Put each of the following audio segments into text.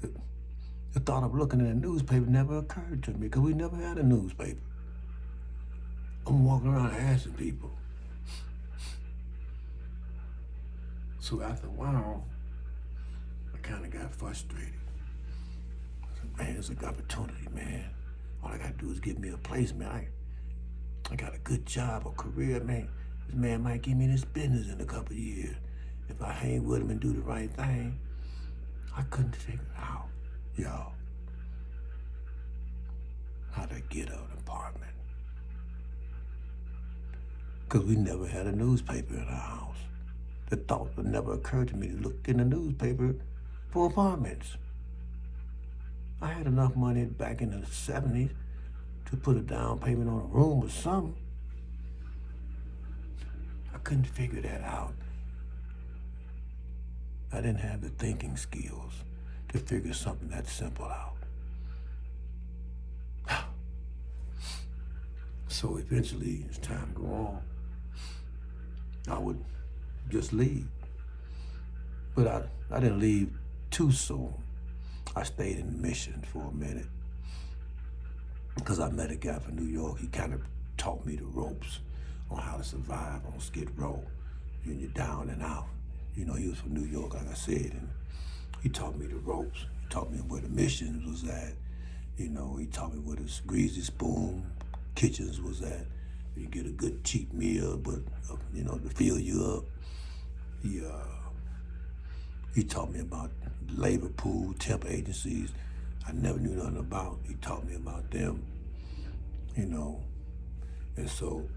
The, the thought of looking at a newspaper never occurred to me because we never had a newspaper. I'm walking around asking people. So after a while, I kind of got frustrated. I said, man, it's an opportunity, man. All I got to do is give me a place, man. I got a good job, a career, man. This man might give me this business in a couple of years. If I hang with him and do the right thing, I couldn't figure out, y'all, how to get an apartment. Because we never had a newspaper in our house. The thought would never occur to me to look in the newspaper for apartments. I had enough money back in the 70s to put a down payment on a room or something. I couldn't figure that out. I didn't have the thinking skills to figure something that simple out. So eventually, as time go on, I would just leave. But I didn't leave too soon. I stayed in the Mission for a minute because I met a guy from New York. He kind of taught me the ropes on how to survive on Skid Row. When you're down and out. You know, he was from New York, like I said, and he taught me the ropes. He taught me where the Missions was at. You know, he taught me where the Greasy Spoon Kitchens was at. You get a good cheap meal, but, you know, to fill you up. He taught me about labor pool, temp agencies. I never knew nothing about. He taught me about them, you know. And so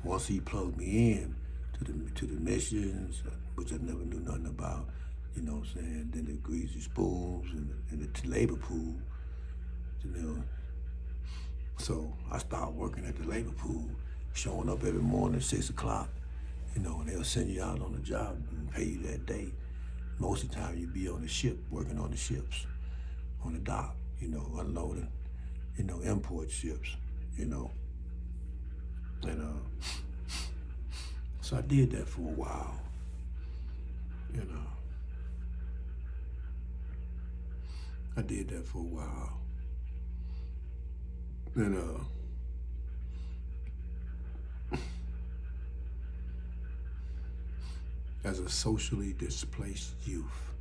once he plugged me in to the Missions, which I never knew nothing about, you know what I'm saying? Then the Greasy Spoons and the labor pool, you know. So I started working at the labor pool, showing up every morning at 6 o'clock, you know, and they'll send you out on the job and pay you that day. Most of the time you'd be on the ship, working on the ships, on the dock, you know, unloading, you know, import ships, you know. And so I did that for a while, you know. I did that for a while. And as a socially displaced youth,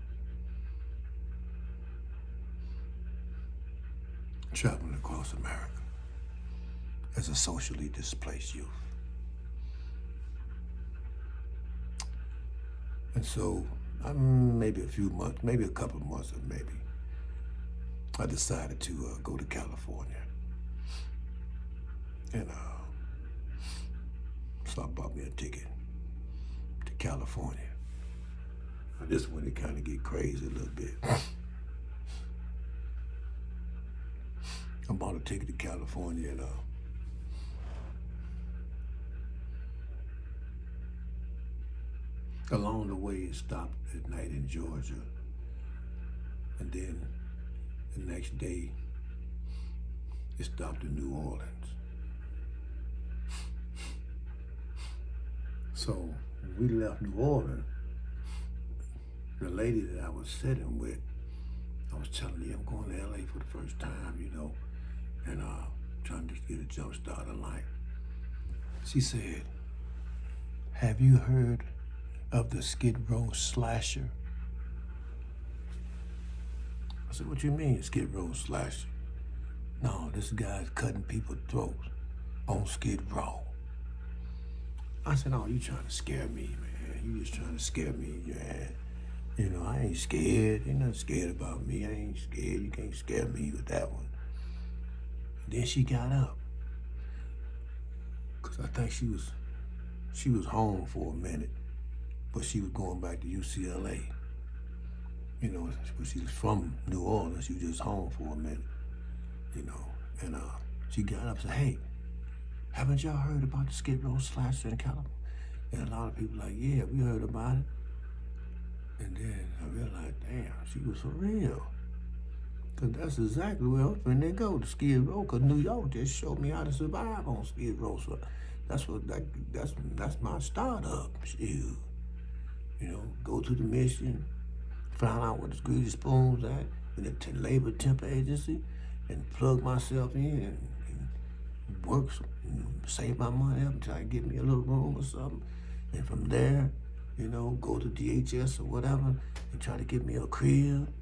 traveling across America, as a socially displaced youth. And so, maybe a few months, maybe a couple of months, or maybe, I decided to go to California. And so I bought me a ticket to California. Now, this is when it kind of get crazy a little bit. I bought a ticket to California and along the way it stopped at night in Georgia. And then the next day it stopped in New Orleans. So when we left New Orleans, the lady that I was sitting with, I was telling her I'm going to LA for the first time, you know, and trying to get a jump start in life. She said, have you heard of the Skid Row slasher? I said, what you mean, Skid Row slasher? No, this guy's cutting people's throats on Skid Row. I said, oh, you trying to scare me, man. You just trying to scare me, man. You know, I ain't scared. Ain't nothing scared about me. I ain't scared. You can't scare me with that one. And then she got up. Because I think she was home for a minute, but she was going back to UCLA. You know, but she was from New Orleans. She was just home for a minute, you know. And she got up and said, hey, haven't y'all heard about the Skid Row slasher in California? And a lot of people like, yeah, we heard about it. And then I realized, damn, she was for real. Because that's exactly where I'm finna go, to Skid Row. Because New York just showed me how to survive on Skid Row. So that's my startup. Shoot. You know, go to the Mission, found out what the greasy spoons at in the labor temp agency, and plug myself in and work, save my money up, try to get me a little room or something. And from there, go to DHS or whatever and try to get me a crib.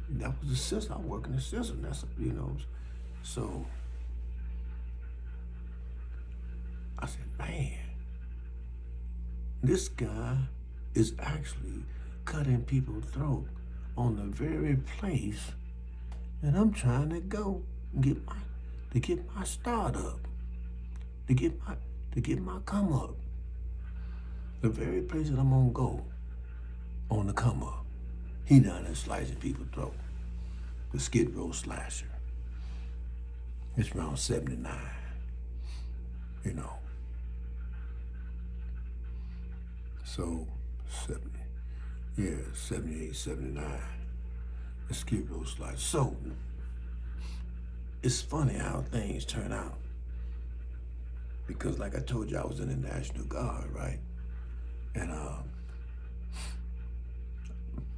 That was the system. I work in the system. That's, so I said, man, this guy is actually cutting people's throat on the very place that I'm trying to go get my start up, to get my come up. The very place that I'm gonna go on the come up. He down there slicing people's throat. The Skid Row slasher. It's around 79, So 78, 79. The Skid Row slasher. So it's funny how things turn out. Because like I told you, I was in the National Guard, right? And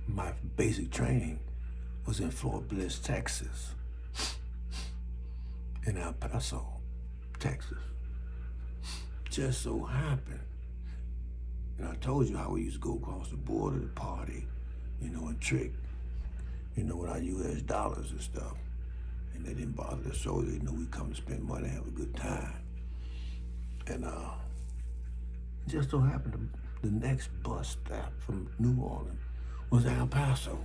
my basic training was in Fort Bliss, Texas. In El Paso, Texas. Just so happened. And I told you how we used to go across the border to party, and trick, with our US dollars and stuff. And they didn't bother the soldiers. They knew we'd come to spend money, have a good time. And just so happened the next bus stop from New Orleans was El Paso.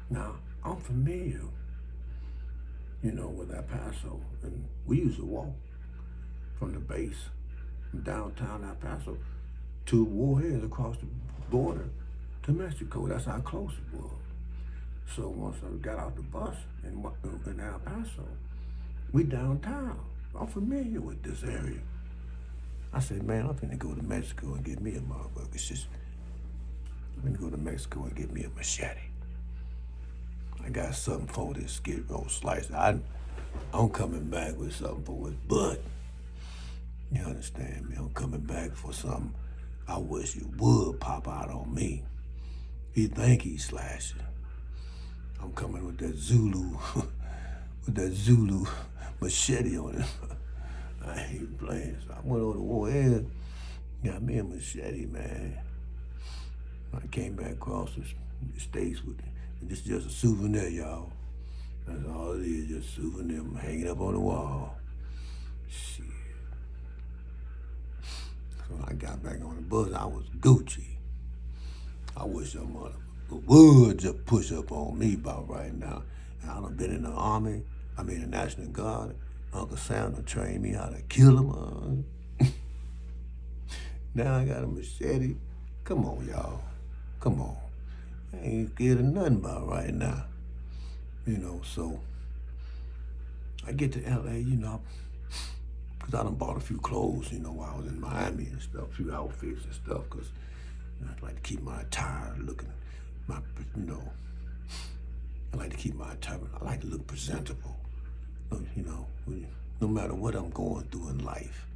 Now, I'm familiar, with El Paso. And we used to walk from the base, from downtown El Paso, to Warheads across the border to Mexico. That's how close it was. So once I got out the bus in El Paso, we downtown. I'm familiar with this area. I said, man, I'm finna go to Mexico and get me a motherfucker. I'm finna go to Mexico and get me a machete. I got something for this Skid Row slice. I'm coming back with something for his butt. You understand me? I'm coming back for something I wish you would pop out on me. He think he's slashing. I'm coming with that Zulu, machete on it. I ain't playing. So I went over to Warhead, got me a machete, man. I came back across the States with it. And this is just a souvenir, y'all. That's all it is, just a souvenir. I'm hanging up on the wall. Shit. So when I got back on the bus, I was Gucci. I wish your mother would just push up on me about right now. I done been in the Army, the National Guard. Uncle Sam done trained me how to kill him. Now I got a machete. Come on, y'all. Come on. I ain't scared of nothing about right now. So I get to LA, because I done bought a few clothes, while I was in Miami and stuff, a few outfits and stuff, because I like to keep my attire looking, I like to keep my attire, I like to look presentable. No matter what I'm going through in life,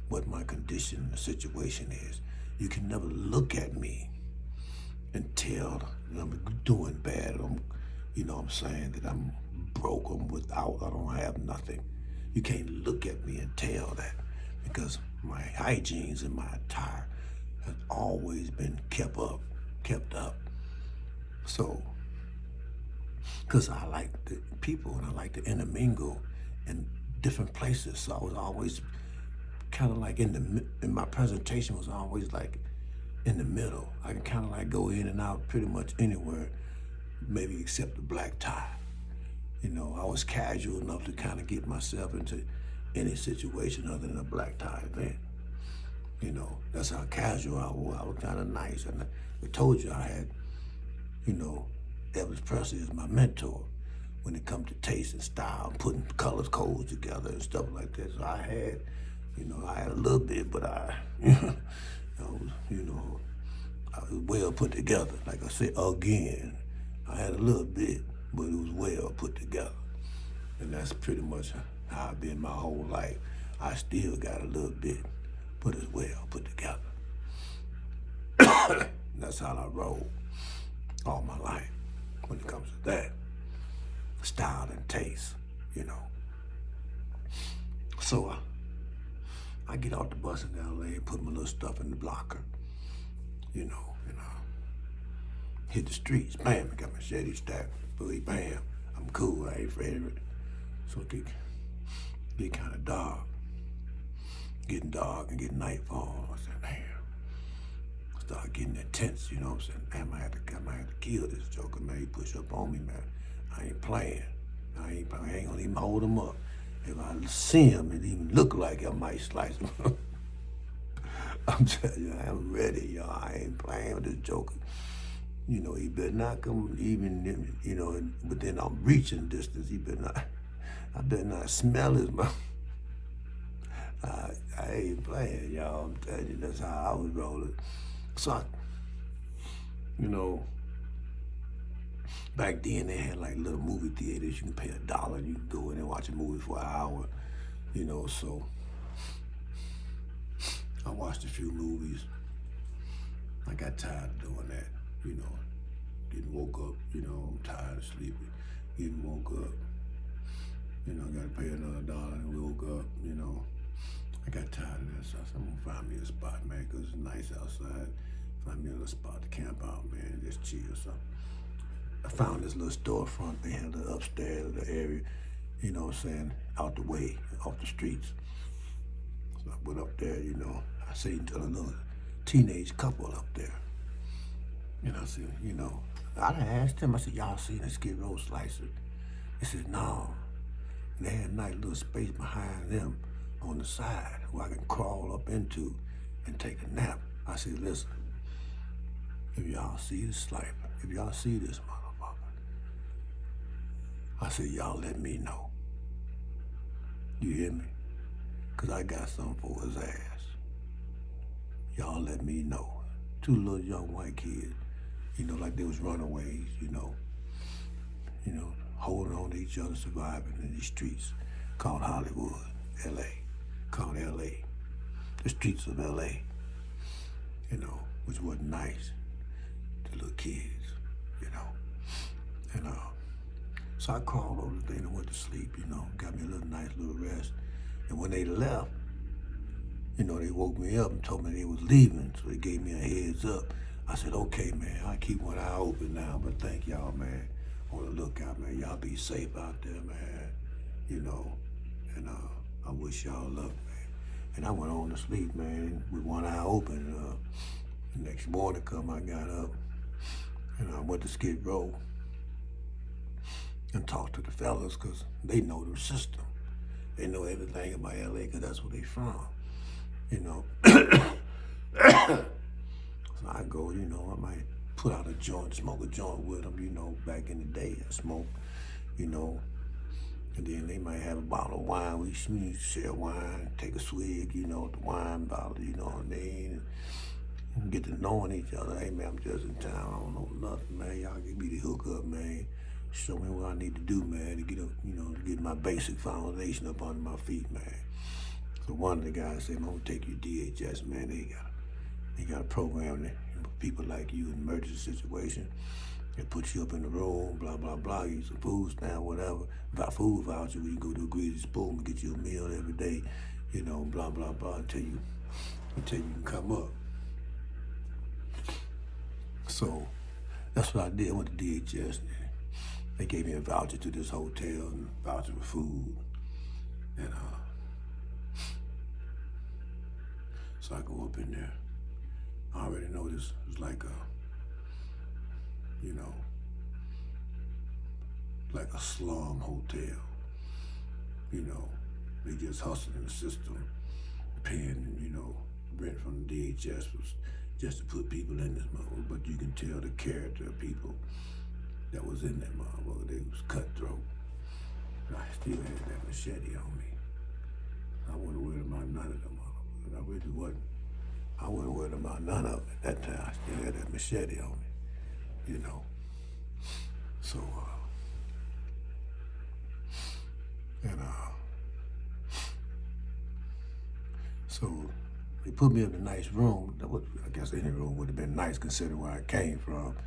what my condition or situation is, you can never look at me and tell that I'm doing bad. I'm saying that I'm broke, I'm without, I don't have nothing. You can't look at me and tell that, because my hygienes and my attire has always been kept up. So, because I like the people and I like to intermingle in different places. So I was always kind of like in my presentation was always like in the middle. I can kind of like go in and out pretty much anywhere, maybe except the black tie. I was casual enough to kind of get myself into any situation other than a black tie event. That's how casual I was. I was kind of nice. And I told you I had, Elvis Presley is my mentor when it comes to taste and style, and putting colors, codes together and stuff like that. So I had, I had a little bit, but I was well put together. Like I said, again, I had a little bit, but it was well put together. And that's pretty much how I've been my whole life. I still got a little bit, but it's well put together. That's how I roll. all my life when it comes to that. Style and taste, you know. So I get off the bus in LA and put my little stuff in the blocker, you know, and hit the streets. Bam, I got my machete stacked. Bam, I'm cool. I ain't afraid of it. So it get kind of dark. Getting dark and getting nightfall. I said, damn. I start getting intense, you know what I'm saying? Damn, I might have to kill this joker, man. He push up on me, man. I ain't playing. I ain't gonna even hold him up. If I see him and even look like it, I might slice him. I'm telling you, I'm ready, y'all. I ain't playing with this joker. You know, he better not come even, you know, within I'm reaching distance. I better not smell his mouth. I ain't playing, y'all. I'm telling you, that's how I was rolling. So, you know, back then they had like little movie theaters. You can pay $1 and you can go in and watch a movie for an hour, you know, so I watched a few movies. I got tired of doing that, you know. Getting woke up, you know, I'm tired of sleeping. Getting woke up, you know, gotta pay another $1 and woke up, you know. I got tired of this. So I said, I'm gonna find me a spot, man, because it's nice outside. Find me a little spot to camp out, man, just chill. So I found this little storefront. They had the upstairs of the area, you know what I'm saying, out the way, off the streets. So I went up there, you know. I seen a little teenage couple up there. And I said, you know, I done asked them, I said, y'all seen a Skid Row slicer? They said, no. And they had a nice little space behind them on the side where I can crawl up into and take a nap. I said, listen, if y'all see this sniper, if y'all see this motherfucker, I said, y'all let me know. You hear me? Because I got something for his ass. Y'all let me know. Two little young white kids, you know, like they was runaways, you know, holding on to each other, surviving in these streets called Hollywood, L.A., called L.A., the streets of L.A., you know, which wasn't nice to little kids, you know. And so I crawled over the thing and went to sleep, you know, got me a little nice little rest. And when they left, you know, they woke me up and told me they was leaving, so they gave me a heads up. I said, okay, man, I keep one eye open now, but thank y'all, man. On the lookout, man. Y'all be safe out there, man. You know, and I wish y'all luck, man. And I went on to sleep, man, with one eye open. The next morning come, I got up and I went to Skid Row and talked to the fellas because they know the system. They know everything about LA because that's where they from, you know. So I go, you know, I might put out a joint, smoke a joint with them, you know. Back in the day, I smoked, you know. And then they might have a bottle of wine. We share wine, take a swig, you know, the wine bottle, you know what I mean? And get to knowing each other. Hey, man, I'm just in town. I don't know nothing, man. Y'all give me the hook up, man. Show me what I need to do, man, to get up, you know, to get my basic foundation up under my feet, man. So one of the guys said, I'm gonna take you DHS, man. They got a program that, you know, people like you in emergency situation. They put you up in the room, blah, blah, blah, get some food stamp, whatever. Got food voucher where you go to a greasy spoon and get you a meal every day, you know, blah, blah, blah, until you can come up. So that's what I did. I went to DHS. They gave me a voucher to this hotel and a voucher for food. And so I go up in there. I already know this was like you know, like a slum hotel. You know, they just hustling the system, paying, you know, rent from the DHS was just to put people in this motherfucker, but you can tell the character of people that was in that motherfucker. They was cutthroat. I still had that machete on me. I wasn't worried about none of them motherfuckers. I really wasn't. I wasn't worried about none of them at that time. I still had that machete on me, you know. So, so they put me in a nice room. That was, I guess any room would have been nice considering where I came from.